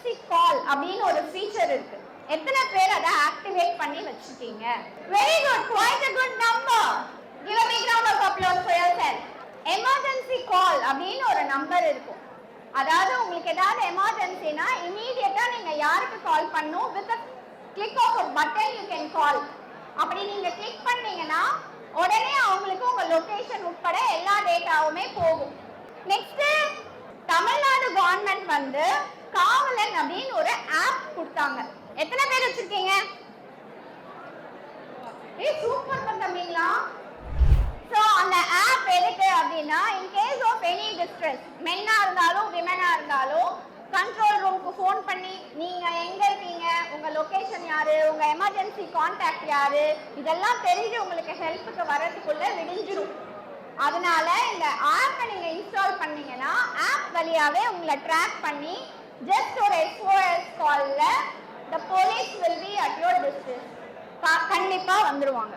Emergency கால் அப்படின்னு ஒரு feature இருக்கு. எத்தனை பேர் அதை ஆக்டிவேட் பண்ணி வச்சிருக்கீங்க? Very good, quite a good number. Give a big round of applause for yourself. Emergency கால் அப்படின்னு ஒரு நம்பர் இருக்கும். அதாவது உங்களுக்கு ஏதாவது எமர்ஜென்சினா இமீடியட்டா நீங்க யாருக்கு கால் பண்ணணும்? With a click of a button you can call. அப்படி நீங்க கிளிக் பண்ணீங்கன்னா உடனே அவங்களுக்கு உங்க லொகேஷன் உட்பட எல்லா டேட்டாவுமே போகும். நெக்ஸ்ட், தமிழ்நாடு கவர்மெண்ட் வந்து காவலன் அப்படின்னு ஒரு ஆப் கொடுத்தாங்க. எத்தனை பேர் வச்சிருக்கீங்க? சூப்பர் பண்ணீங்களா? ஸோ அந்த ஆப் எதுக்கு அப்படின்னா, in case of any distress, மென்னா இருந்தாலும் விமனா இருந்தாலும் கண்ட்ரோல் ரூமுக்கு ஃபோன் பண்ணி நீங்க எங்க இருக்கீங்க, உங்க லொகேஷன் யாரு, உங்க எமர்ஜென்சி கான்டாக்ட் யாரு, இதெல்லாம் தெரிஞ்சு உங்களுக்கு ஹெல்ப்புக்கு வரதுக்குள்ள விடிஞ்சிடும். அதனால இந்த ஆப்பை நீங்க இன்ஸ்டால் பண்ணீங்கன்னா ஆப் வழியாவே உங்களை ட்ராக் பண்ணி ஜஸ்ட் ஒரு SOS கால்ல the police will be at your distance கண்டிப்பா வந்துருவாங்க.